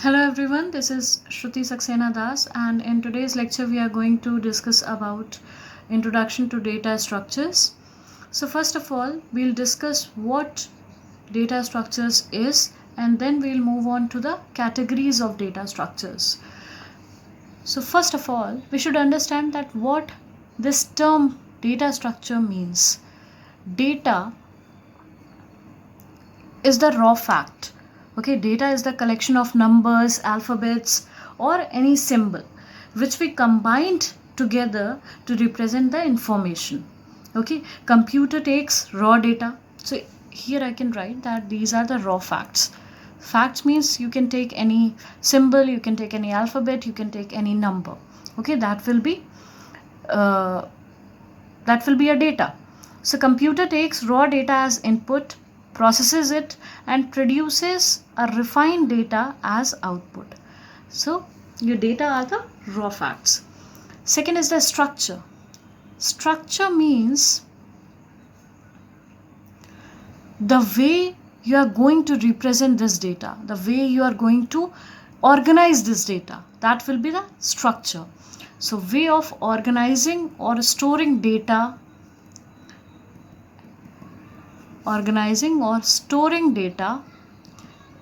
Hello everyone, this is Shruti Saxena Das, and in today's lecture we are going to discuss about introduction to data structures. So first of all, we'll discuss what data structures is, and then we'll move on to the categories of data structures. So first of all, we should understand that what this term data structure means. Data is the raw fact. Okay, data is the collection of numbers, alphabets, or any symbol which we combined together to represent the information. Okay, computer takes raw data. So here I can write that these are the raw facts. Facts means you can take any symbol, you can take any alphabet, you can take any number. Okay, uh, that will be a data. So computer takes raw data as input, processes it, and produces a refined data as output. So your data are the raw facts. Second is the structure. Structure means the way you are going to represent this data, the way you are going to organize this data. That will be the structure. So way of organizing or storing data,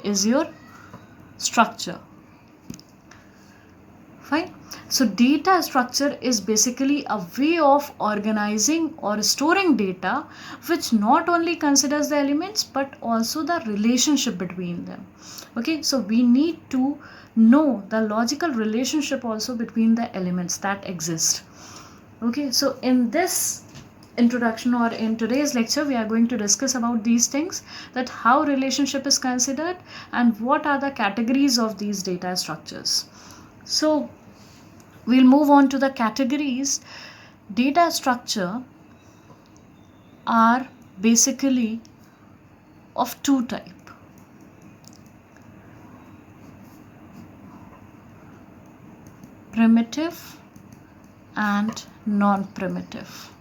is your structure. Fine. So data structure is basically a way of organizing or storing data which not only considers the elements but also the relationship between them. Okay, so we need to know the logical relationship also between the elements that exist. Okay, so in this introduction or in today's lecture we are going to discuss about these things, that how relationship is considered and what are the categories of these data structures. So we'll move on to the categories. Data structure are basically of two type. Primitive and non-primitive.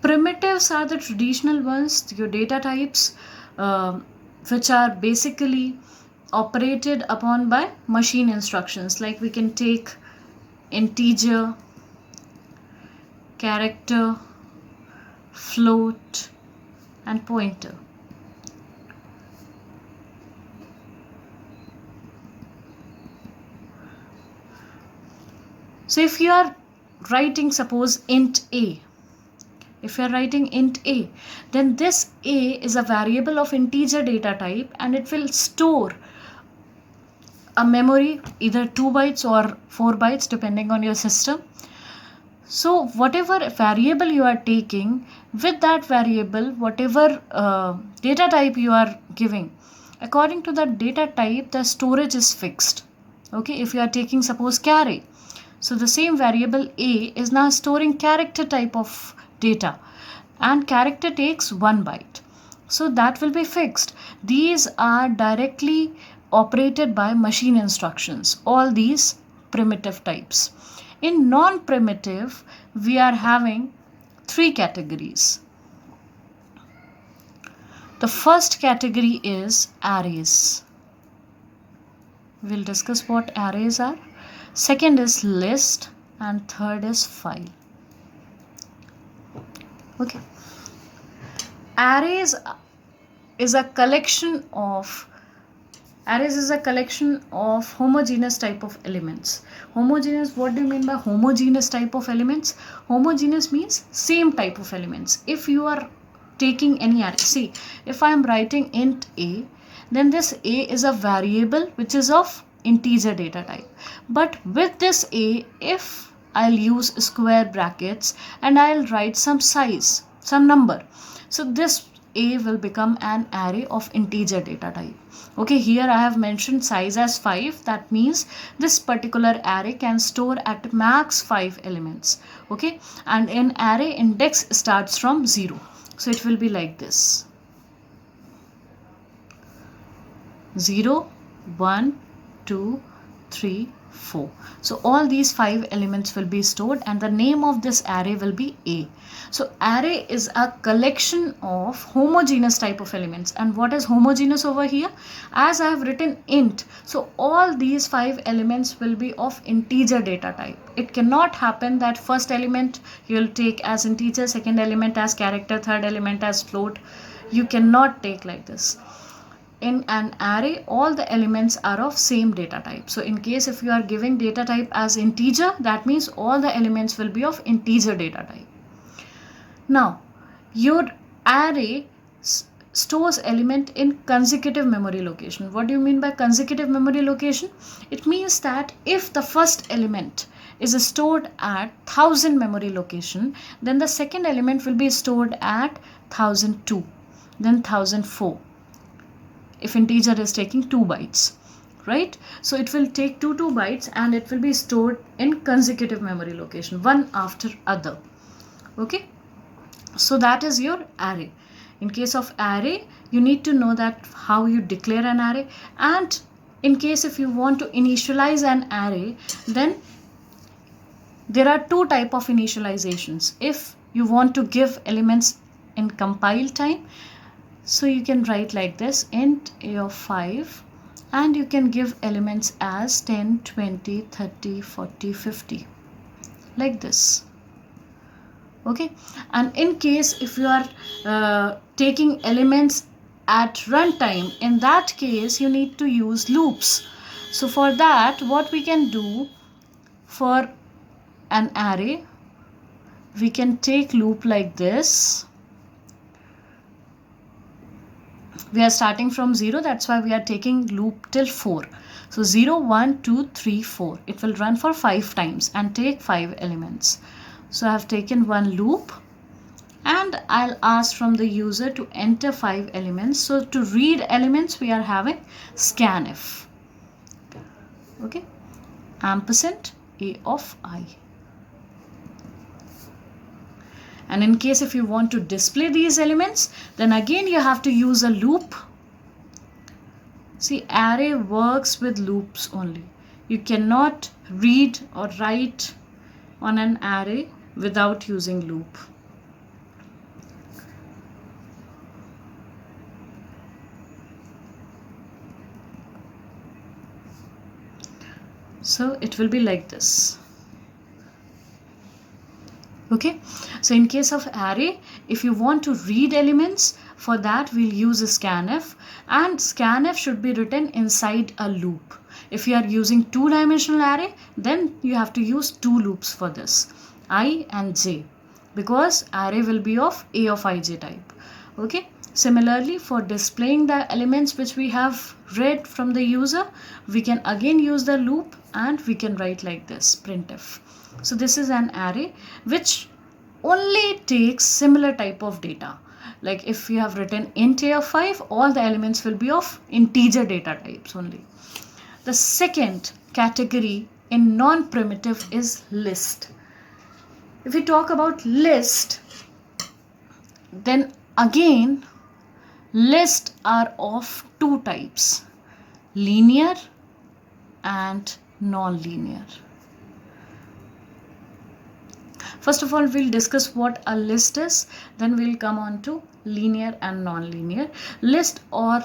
Primitives are the traditional ones, your data types, which are basically operated upon by machine instructions. Like we can take integer, character, float, and pointer. So if you are writing, suppose int a, then this a is a variable of integer data type and it will store a memory, either 2 bytes or 4 bytes depending on your system. So whatever variable you are taking, with that variable, whatever data type you are giving, according to that data type, the storage is fixed. Okay, if you are taking suppose carry, so the same variable a is now storing character type of data, and character takes 1 byte. So that will be fixed. These are directly operated by machine instructions, all these primitive types. In non-primitive, we are having three categories. The first category is arrays. We'll discuss what arrays are. Second is list, and third is file. Okay. Arrays is a collection of homogeneous type of elements. Homogeneous, what do you mean by homogeneous type of elements? Homogeneous means same type of elements. If you are taking any array, see, if I am writing int a, then this a is a variable which is of integer data type. But with this a, if I'll use square brackets and I'll write some size, some number, so this a will become an array of integer data type. Okay, here I have mentioned size as 5. That means this particular array can store at max 5 elements. Okay, and an array index starts from 0. So it will be like this: 0, 1, 2, 3, 4. So all these 5 elements will be stored and the name of this array will be A. So array is a collection of homogeneous type of elements. And what is homogeneous over here? As I have written int, so all these 5 elements will be of integer data type. It cannot happen that first element you will take as integer, second element as character, third element as float. You cannot take like this. In an array, all the elements are of same data type. So in case if you are giving data type as integer, that means all the elements will be of integer data type. Now, your array stores element in consecutive memory location. What do you mean by consecutive memory location? It means that if the first element is stored at 1000 memory location, then the second element will be stored at 1002, then 1004. If integer is taking 2 bytes, right? So it will take 2 bytes and it will be stored in consecutive memory location, one after other. Okay, so that is your array. In case of array, you need to know that how you declare an array. And in case if you want to initialize an array, then there are 2 type of initializations. If you want to give elements in compile time, so you can write like this, int a of 5, and you can give elements as 10, 20, 30, 40, 50, like this. Okay, and in case if you are taking elements at runtime, in that case you need to use loops. So for that, what we can do for an array, we can take loop like this. We are starting from 0, that's why we are taking loop till 4. So 0, 1, 2, 3, 4. It will run for 5 times and take 5 elements. So I have taken one loop and I'll ask from the user to enter 5 elements. So to read elements, we are having scanf. Okay, ampersand a of I. And in case if you want to display these elements, then again you have to use a loop. See, array works with loops only. You cannot read or write on an array without using loop. So it will be like this. Okay, so in case of array, if you want to read elements, for that we'll use a scanf, and scanf should be written inside a loop. If you are using 2-dimensional array, then you have to use 2 loops for this, I and j, because array will be of a of ij type. Okay, similarly for displaying the elements which we have read from the user, we can again use the loop and we can write like this, printf. So this is an array which only takes similar type of data. Like if you have written int a of 5, all the elements will be of integer data types only. The second category in non-primitive is list. If we talk about list, then again lists are of 2 types, linear and non-linear. First of all, we'll discuss what a list is, then we'll come on to linear and non-linear. List or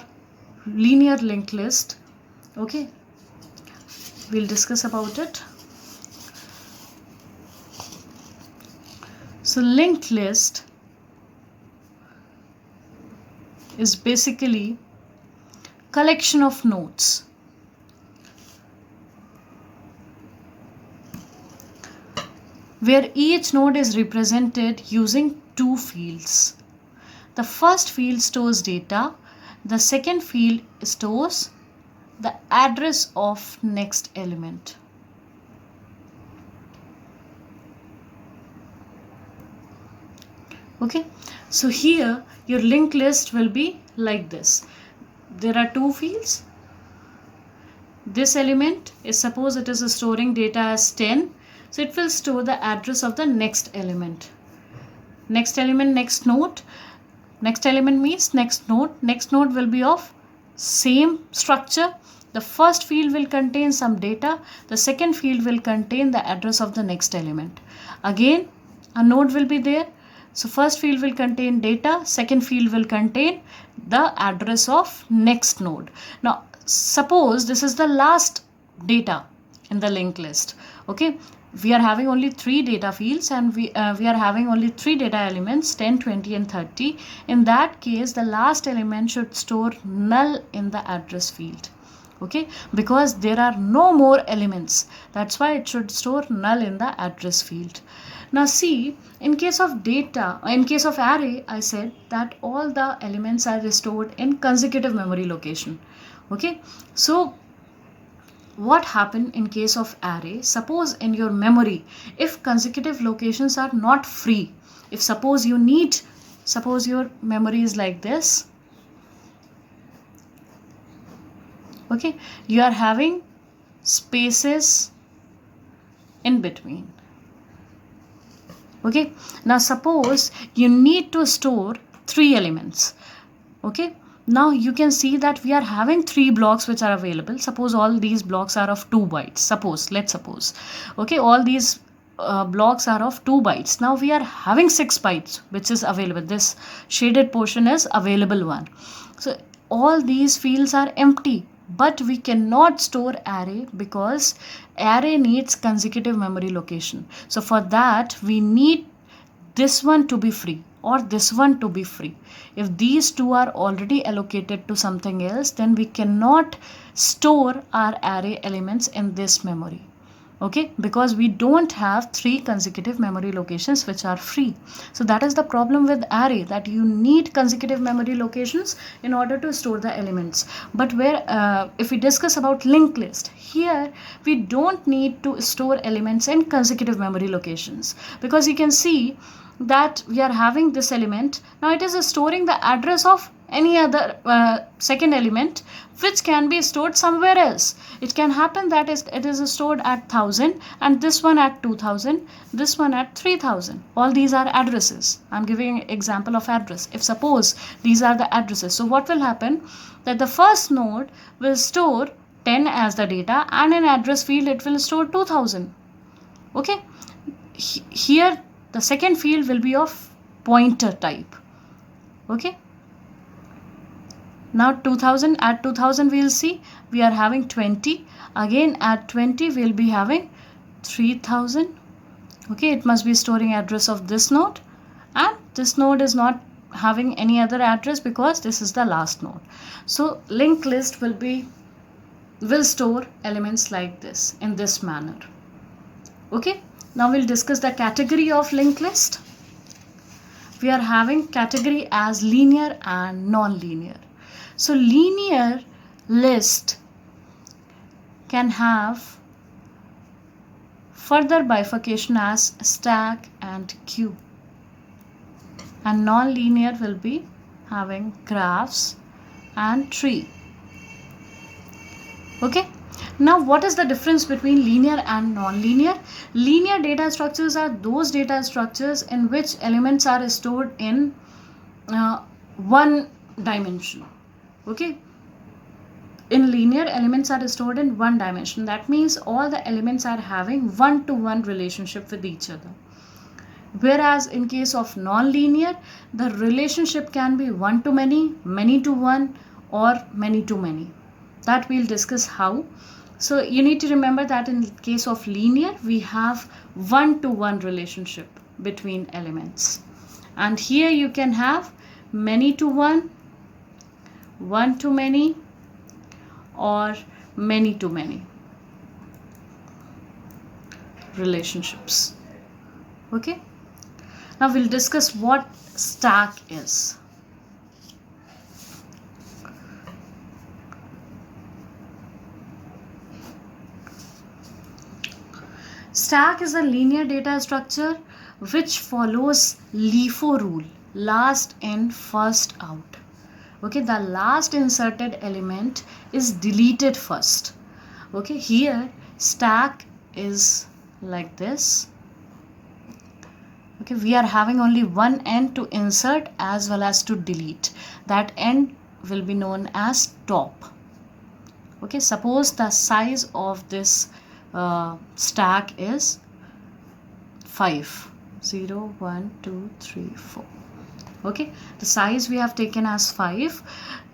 linear linked list, okay, we'll discuss about it. So linked list is basically collection of nodes. Where each node is represented using 2 fields. The first field stores data, the second field stores the address of next element. Okay, so here your linked list will be like this. There are 2 fields. This element is, suppose it is storing data as 10. So it will store the address of the next element. Next element, next node. Next element means next node. Next node will be of same structure. The first field will contain some data, the second field will contain the address of the next element. Again, a node will be there. So first field will contain data, second field will contain the address of next node. Now suppose this is the last data in the linked list. Okay, we are having only 3 data fields, and we are having only 3 data elements, 10, 20 and 30. In that case, the last element should store null in the address field. Okay, because there are no more elements, that's why it should store null in the address field. Now see, in case of data, in case of array, I said that all the elements are stored in consecutive memory location. Okay, so what happen in case of array? Suppose in your memory, if consecutive locations are not free, if suppose your memory is like this. Okay, you are having spaces in between. Okay, now suppose you need to store 3 elements. Okay, now you can see that we are having 3 blocks which are available. Suppose all these blocks are of 2 bytes. Let's suppose. Okay, all these blocks are of 2 bytes. Now we are having 6 bytes which is available. This shaded portion is available one. So all these fields are empty. But we cannot store array because array needs consecutive memory location. So for that we need this one to be free or this one to be free. If these two are already allocated to something else, then we cannot store our array elements in this memory. Okay, because we don't have 3 consecutive memory locations which are free. So that is the problem with array, that you need consecutive memory locations in order to store the elements. But if we discuss about linked list, here we don't need to store elements in consecutive memory locations, because you can see that we are having this element. Now it is storing the address of any other second element which can be stored somewhere else. It can happen that it is stored at 1000 and this one at 2000, this one at 3000. All these are addresses. I'm giving an example of address. If suppose these are the addresses, so what will happen, that the first node will store 10 as the data and in address field it will store 2000. Okay, here the second field will be of pointer type. Okay, now 2000, at 2000 we will see we are having 20. Again at 20 we will be having 3000. Okay, it must be storing address of this node, and this node is not having any other address because this is the last node. So linked list will store elements like this, in this manner. Okay, now we'll discuss the category of linked list. We are having category as linear and non-linear. So linear list can have further bifurcation as stack and queue, and non-linear will be having graphs and tree. Okay, now what is the difference between linear and non-linear? Linear data structures are those data structures in which elements are stored in one dimension. Okay, in linear, elements are stored in one dimension. That means all the elements are having one-to-one relationship with each other. Whereas in case of non-linear, the relationship can be one-to-many, many-to-one, or many-to-many. That we'll discuss how. So you need to remember that in case of linear, we have one-to-one relationship between elements. And here you can have many-to-one, one-to-many, or many-to-many relationships. Okay, now we'll discuss what stack is. Stack is a linear data structure which follows LIFO rule, last in, first out. Okay, the last inserted element is deleted first. Okay, here stack is like this. Okay, we are having only one end to insert as well as to delete. That end will be known as top. Okay, suppose the size of this stack is 5. 0, 1, 2, 3, 4. Okay, the size we have taken as 5.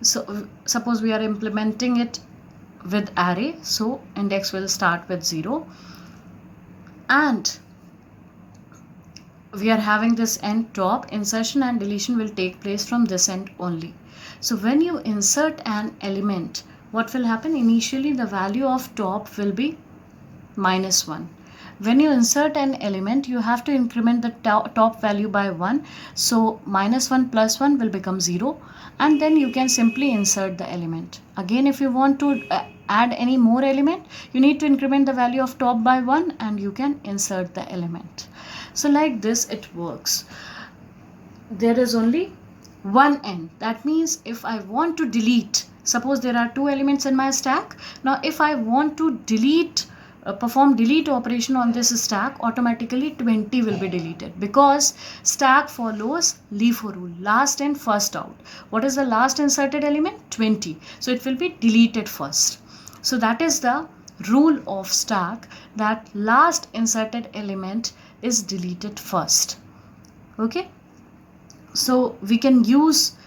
So suppose we are implementing it with array, so index will start with 0, and we are having this end top. Insertion and deletion will take place from this end only. So when you insert an element, what will happen? Initially the value of top will be -1. When you insert an element, you have to increment the top value by 1. So -1 plus 1 will become 0, and then you can simply insert the element. Again, if you want to add any more element, you need to increment the value of top by 1 and you can insert the element. So like this it works. There is only one end. That means if I want to delete, suppose there are 2 elements in my stack. Now if I want to delete, perform delete operation on this stack, automatically 20 will be deleted, because stack follows LIFO rule, last in first out. What is the last inserted element? 20. So it will be deleted first. So that is the rule of stack, that last inserted element is deleted first. Okay, so we can use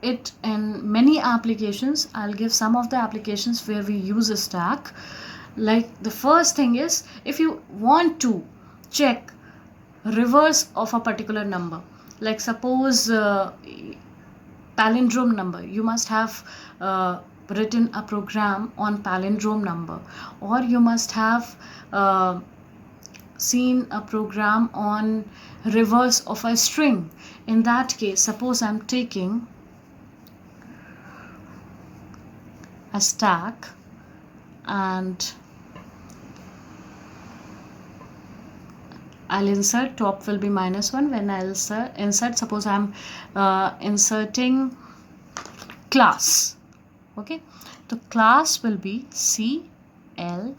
it in many applications. I'll give some of the applications where we use a stack. Like the first thing is, if you want to check reverse of a particular number, like suppose palindrome number, you must have written a program on palindrome number, or you must have seen a program on reverse of a string. In that case, suppose I'm taking a stack and I'll insert, top will be -1. When I'll insert, suppose I'm inserting class. Okay, the class will be CLASS.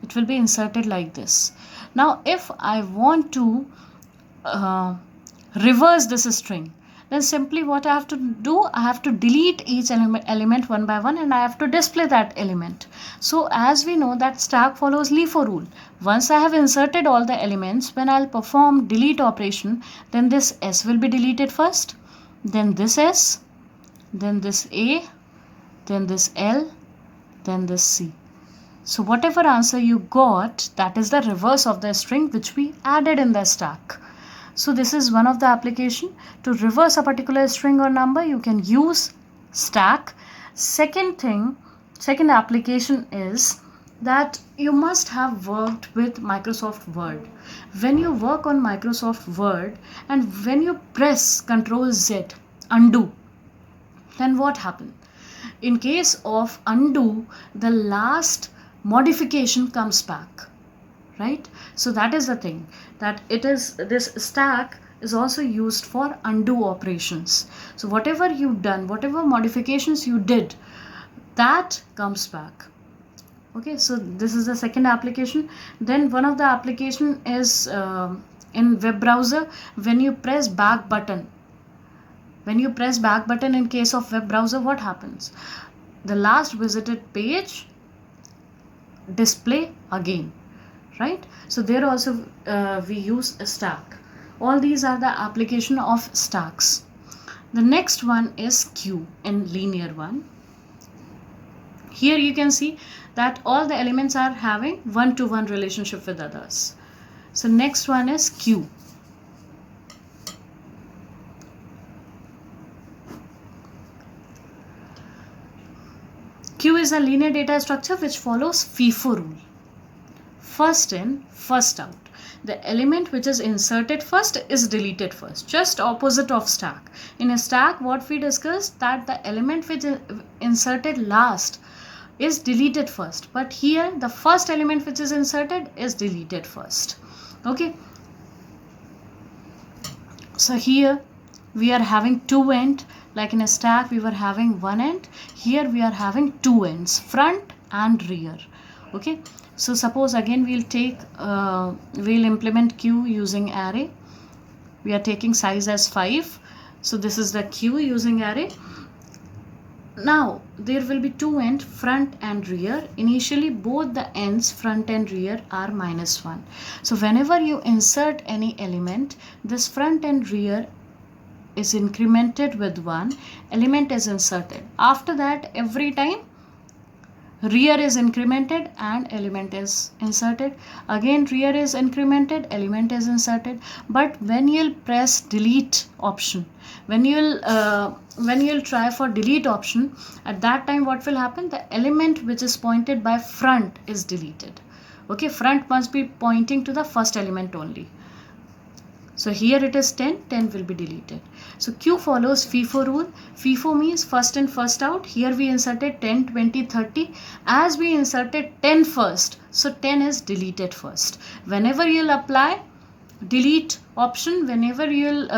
It will be inserted like this. Now if I want to reverse this string, then simply what I have to do, I have to delete each element one by one, and I have to display that element. So as we know that stack follows LIFO rule. Once I have inserted all the elements, when I'll perform delete operation, then this S will be deleted first, then this S, then this A, then this L, then this C. So whatever answer you got, that is the reverse of the string which we added in the stack. So this is one of the application. To reverse a particular string or number, you can use stack. Second application is that you must have worked with Microsoft Word. When you work on Microsoft Word and when you press Ctrl Z, undo, then what happens? In case of undo, the last modification comes back, right? So that is the thing, that it is, this stack is also used for undo operations. So whatever you've done, whatever modifications you did, that comes back. Okay, so this is the second application. Then one of the application is in web browser, when you press back button. When you press back button in case of web browser, what happens? The last visited page display again, right? So there also we use a stack. All these are the application of stacks. The next one is queue in linear one. Here you can see that all the elements are having one-to-one relationship with others. So next one is queue. Queue is a linear data structure which follows FIFO rule. First in, first out. The element which is inserted first is deleted first, just opposite of stack. In a stack, what we discussed, that the element which is inserted last is deleted first, but here the first element which is inserted is deleted first. Okay, so here we are having two ends. Like in a stack we were having one end, here we are having two ends, front and rear. Okay, so suppose again we'll implement queue using array. We are taking size as 5, so this is the queue using array. Now there will be two ends, front and rear. Initially both the ends, front and rear, are -1. So whenever you insert any element, this front and rear is incremented with 1, element is inserted. After that, every time rear is incremented and element is inserted, again rear is incremented, element is inserted. But when you'll press delete option, when you'll try for delete option, at that time what will happen, the element which is pointed by front is deleted. Okay, front must be pointing to the first element only. So here it is 10, 10 will be deleted. So Q follows FIFO rule. FIFO means first in, first out. Here we inserted 10, 20, 30. As we inserted 10 first, so 10 is deleted first. Whenever you'll apply delete option, whenever you'll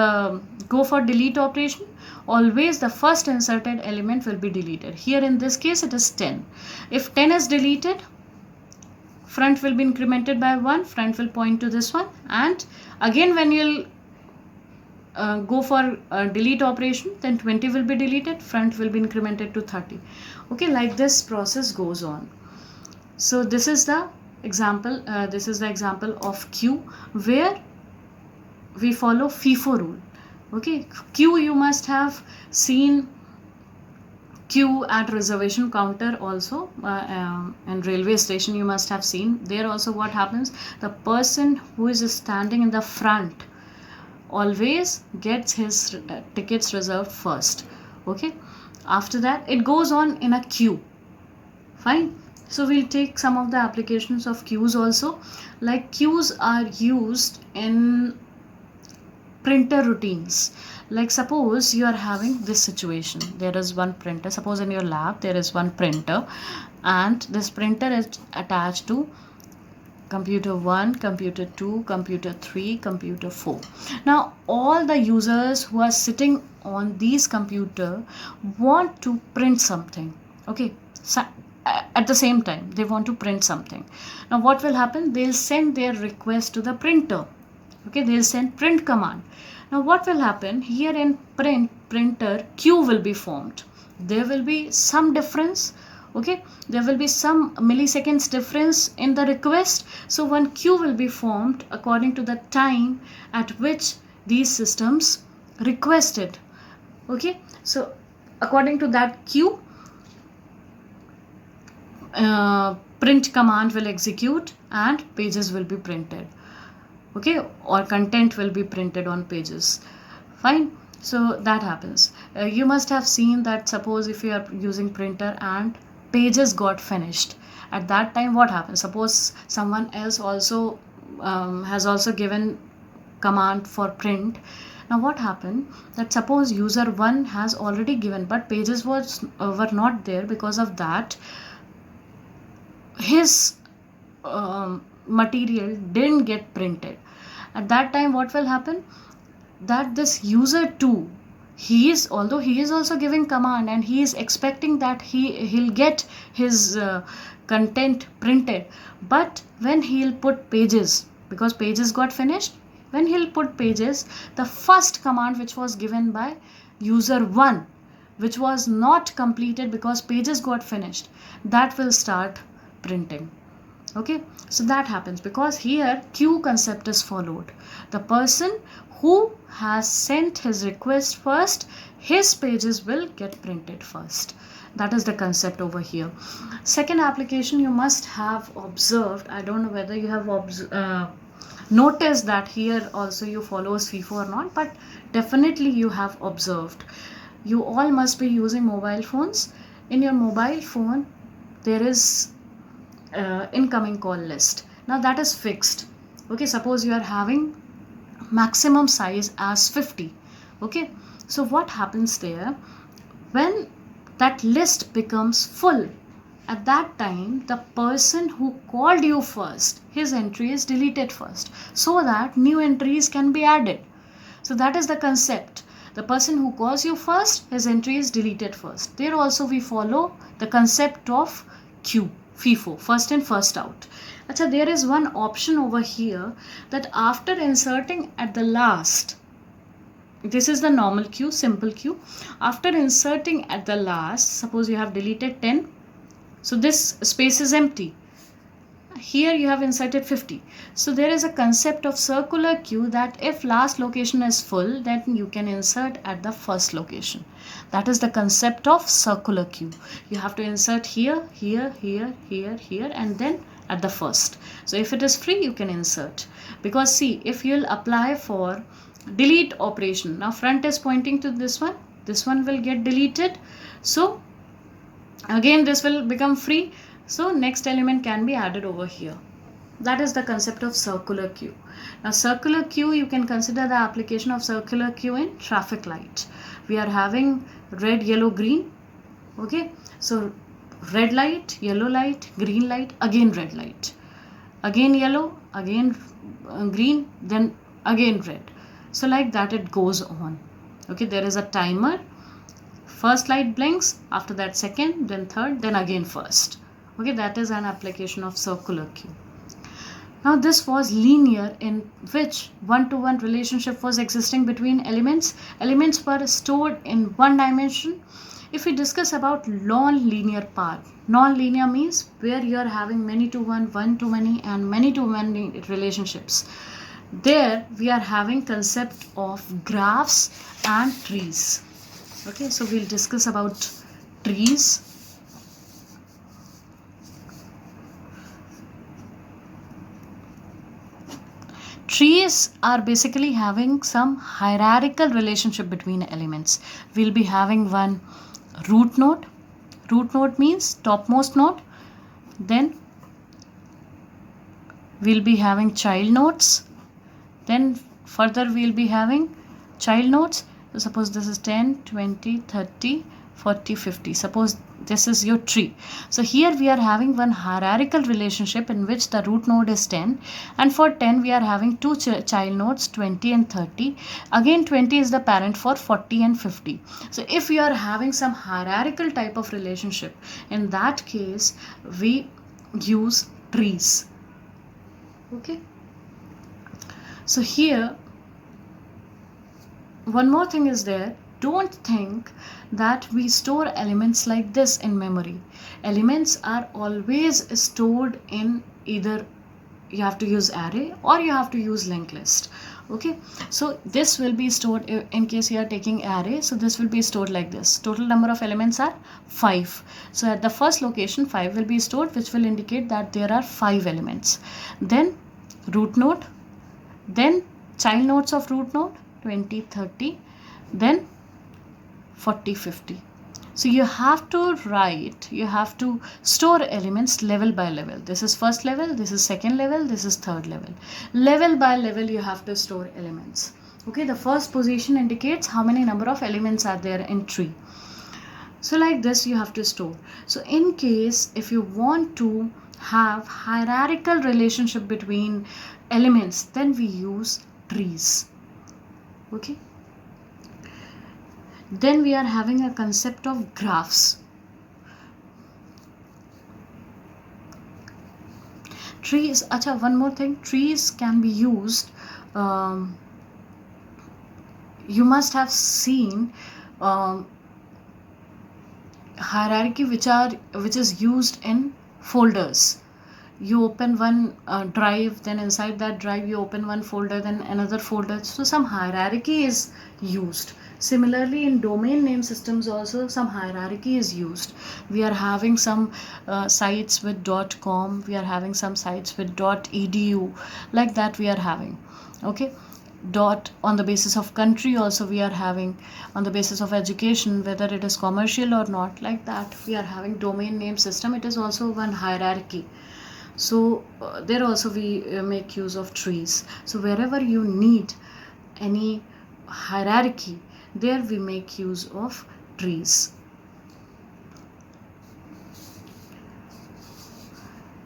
go for delete operation, always the first inserted element will be deleted. Here in this case it is 10. If 10 is deleted, front will be incremented by 1, front will point to this one, and again when you'll go for delete operation, then 20 will be deleted, front will be incremented to 30. Okay, like this process goes on. So this is the example, of Q, where we follow FIFO rule. Okay, Q you must have seen Q at reservation counter also, and railway station you must have seen. There also what happens, the person who is standing in the front always gets his tickets reserved first. Okay, after that it goes on in a queue. Fine. So we'll take some of the applications of queues also. Like queues are used in printer routines. Like suppose you are having this situation, there is one printer, suppose in your lab there is one printer, and this printer is attached to computer 1, computer 2, computer 3, computer 4. Now all the users who are sitting on these computer want to print something. Okay, so at the same time they want to print something. Now what will happen, they'll send their request to the printer. Okay, they'll send print command. Now what will happen, here in printer queue will be formed. There will be some difference. Okay, there will be some milliseconds difference in the request. So one queue will be formed according to the time at which these systems requested. Okay, so according to that queue, print command will execute and pages will be printed. Okay, or content will be printed on pages. Fine. So that happens. You must have seen that suppose if you are using printer and pages got finished, at that time what happens, suppose someone else also has also given command for print. Now what happened, that suppose user 1 has already given but pages were not there, because of that his material didn't get printed. At that time what will happen, that this user 2, although he is also giving command and he is expecting that he'll get his content printed, but when he'll put pages, because pages got finished, when he'll put pages, the first command which was given by user 1, which was not completed because pages got finished, that will start printing. Okay, so that happens because here queue concept is followed. The person who has sent his request first, his pages will get printed first. That is the concept over here. Second application you must have observed, I don't know whether you have noticed that here also you follows FIFO or not, but definitely you have observed. You all must be using mobile phones. In your mobile phone there is incoming call list. Now that is fixed. Okay, suppose you are having maximum size as 50. Okay, so what happens there, when that list becomes full, at that time the person who called you first, his entry is deleted first, so that new entries can be added. So that is the concept. The person who calls you first, his entry is deleted first. There also we follow the concept of queue, FIFO, first in first out. Achha, there is one option over here that after inserting at the last, this is the normal queue, simple queue. After inserting at the last, suppose you have deleted 10, so this space is empty. Here you have inserted 50. So there is a concept of circular queue that if last location is full, then you can insert at the first location. That is the concept of circular queue. You have to insert here, here, here, here, here, and then at the first. So if it is free, you can insert. Because see, if you'll apply for delete operation, now front is pointing to this one will get deleted. So again this will become free. So next element can be added over here. That is the concept of circular queue. Now circular queue, you can consider the application of circular queue in traffic light. We are having red, yellow, green. Okay, so red light, yellow light, green light, again red light, again yellow, again green, then again red. So like that it goes on. Okay, there is a timer. First light blinks, after that second, then third, then again first. Okay, that is an application of circular queue. Now this was linear, in which one-to-one relationship was existing between elements. Elements were stored in one dimension. If we discuss about non-linear part, non-linear means where you are having many-to-one, one-to-many and many-to-many relationships. There we are having concept of graphs and trees. Okay, so we'll discuss about trees. Trees are basically having some hierarchical relationship between elements. We'll be having one root node. Root node means topmost node. Then we'll be having child nodes. Then further we'll be having child nodes. So suppose this is 10, 20, 30, 40, 50. Suppose this is your tree. So here we are having one hierarchical relationship in which the root node is 10, and for 10 we are having two child nodes, 20 and 30. Again 20 is the parent for 40 and 50. So if we are having some hierarchical type of relationship, in that case we use trees. Okay, so here one more thing is there. Don't think that we store elements like this in memory. Elements are always stored in either you have to use array or you have to use linked list. Okay, so this will be stored in case you are taking array. So this will be stored like this. Total number of elements are 5. So at the first location 5 will be stored, which will indicate that there are 5 elements. Then root node, then child nodes of root node 20, 30, then 40, 50. So you have to store elements level by level. This is first level, this is second level, this is third level. Level by level you have to store elements. Okay, the first position indicates how many number of elements are there in tree. So like this you have to store. So in case if you want to have hierarchical relationship between elements, then we use trees. Okay, then we are having a concept of graphs. Trees, acha, one more thing, trees can be used, you must have seen hierarchy which is used in folders. You open one drive, then inside that drive you open one folder, then another folder. So some hierarchy is used. Similarly, in domain name systems also some hierarchy is used. We are having some sites with .com, we are having some sites with .edu, like that we are having. Okay, on the basis of country also we are having, on the basis of education, whether it is commercial or not, like that we are having domain name system. It is also one hierarchy. So there also we make use of trees. So wherever you need any hierarchy, there we make use of trees.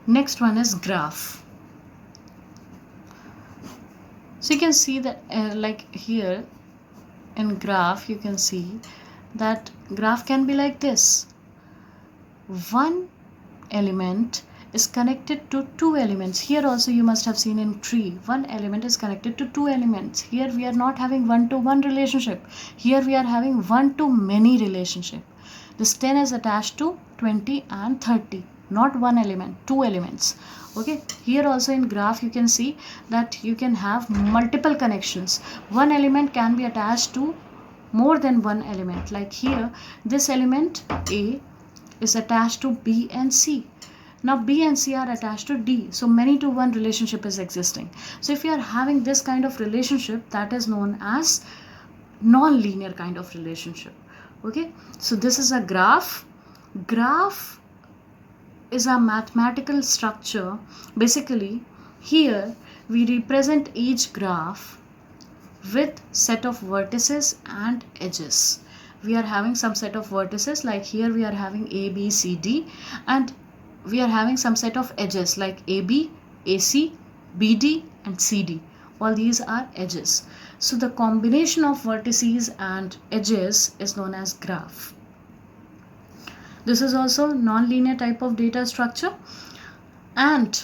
Next one is graph. So you can see that like here in graph you can see that graph can be like this. One element is connected to two elements. Here also you must have seen in tree, one element is connected to two elements. Here we are not having one to one relationship. Here we are having one to many relationship. This 10 is attached to 20 and 30, not one element, two elements. Okay, here also in graph you can see that you can have multiple connections. One element can be attached to more than one element. Like here, this element A is attached to B and C. Now B and C are attached to D, so many to one relationship is existing. So if you are having this kind of relationship, that is known as non-linear kind of relationship. Okay, so this is a graph. Graph is a mathematical structure. Basically, here we represent each graph with set of vertices and edges. We are having some set of vertices, like here we are having A, B, C, D, and we are having some set of edges like AB, AC, BD and CD. All these are edges. So the combination of vertices and edges is known as graph. This is also non-linear type of data structure, and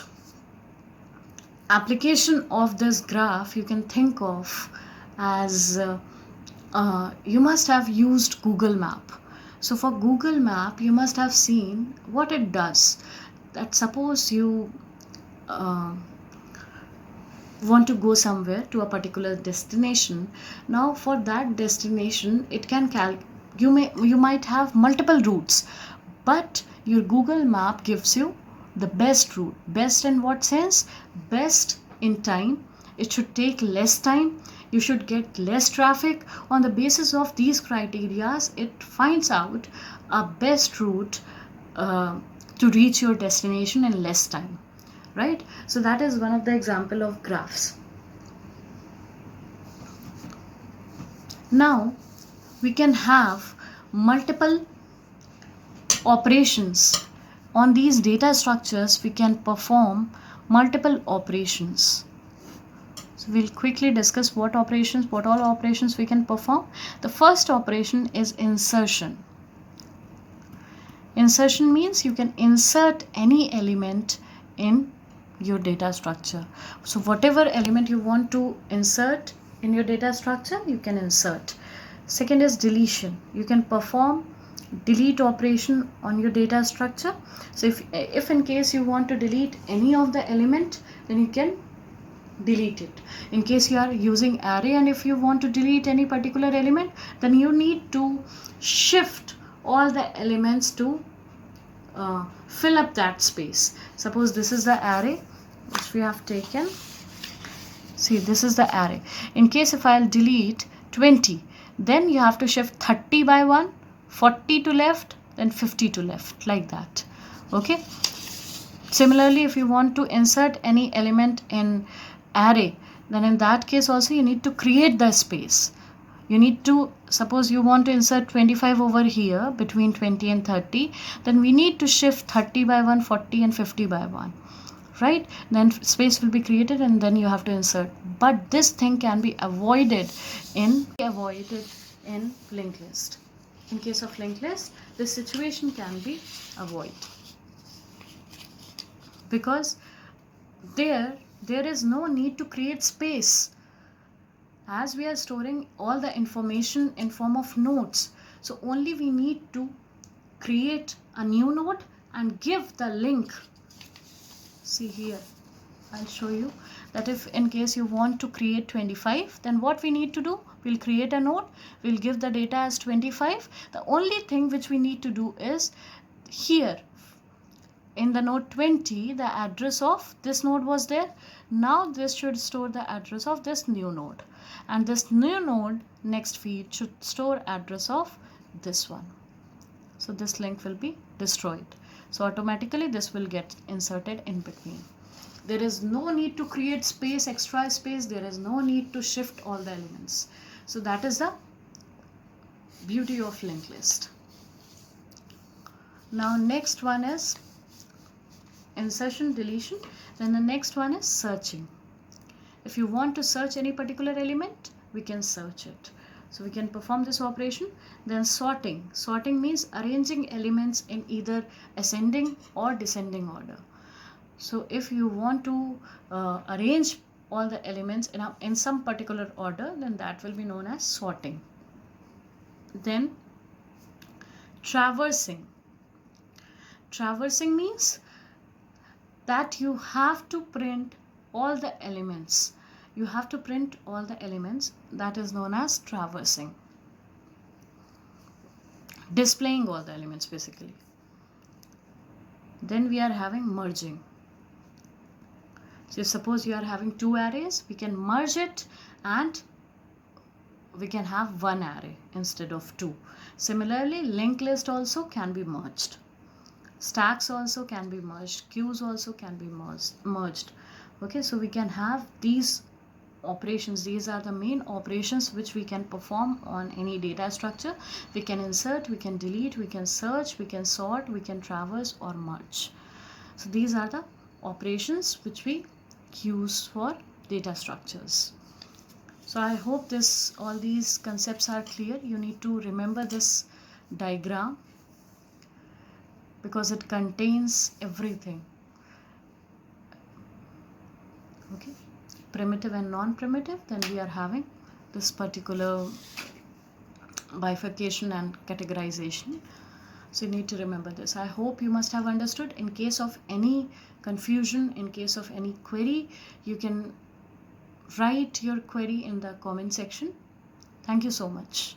application of this graph you can think of as you must have used Google Map. So for Google Map you must have seen what it does. That suppose you want to go somewhere to a particular destination. Now for that destination it can you might have multiple routes, but your Google Map gives you the best route. Best in what sense? Best in time. It should take less time. You should get less traffic. On the basis of these criterias, it finds out a best route to reach your destination in less time, right? So that is one of the example of graphs. Now we can have multiple operations on these data structures. We can perform multiple operations. So we'll quickly discuss what all operations we can perform. The first operation is insertion. Insertion means you can insert any element in your data structure. So whatever element you want to insert in your data structure, you can insert. Second is deletion. You can perform delete operation on your data structure. So if in case you want to delete any of the element, then you can delete it. In case you are using array and if you want to delete any particular element, then you need to shift all the elements to fill up that space. Suppose this is the array which we have taken. See, this is the array. In case if I'll delete 20, then you have to shift 30 by 1, 40 to left, then 50 to left, like that. Okay. Similarly, if you want to insert any element in array, then in that case also you need to create the space. You need to, suppose you want to insert 25 over here between 20 and 30, then we need to shift 30 by 1, 40 and 50 by 1, right? Then space will be created and then you have to insert. But this thing can be avoided in linked list. In case of linked list, this situation can be avoided because there is no need to create space, as we are storing all the information in form of nodes. So only we need to create a new node and give the link. See here, I'll show you that if in case you want to create 25, then what we need to do, we'll create a node, we'll give the data as 25. The only thing which we need to do is here in the node 20, the address of this node was there. Now this should store the address of this new node, and this new node next feed should store address of this one. So this link will be destroyed. So automatically this will get inserted in between. There is no need to create space, extra space. There is no need to shift all the elements. So that is the beauty of linked list. Now next one is insertion, deletion. Then the next one is searching. If you want to search any particular element, we can search it. So we can perform this operation. Then sorting. Sorting means arranging elements in either ascending or descending order. So if you want to arrange all the elements in some particular order, then that will be known as sorting. Then traversing. Traversing means that you have to print all the elements. You have to print all the elements. That is known as traversing. Displaying all the elements basically. Then we are having merging. So suppose you are having two arrays, we can merge it and we can have one array instead of two. Similarly, linked list also can be merged. Stacks also can be merged. Queues also can be merged. Okay, so we can have these operations. These are the main operations which we can perform on any data structure. We can insert, we can delete, we can search, we can sort, we can traverse or merge. So these are the operations which we use for data structures. So I hope all these concepts are clear. You need to remember this diagram because it contains everything. Okay, primitive and non-primitive, then we are having this particular bifurcation and categorization. So you need to remember this. I hope you must have understood. In case of any confusion, in case of any query, you can write your query in the comment section. Thank you so much.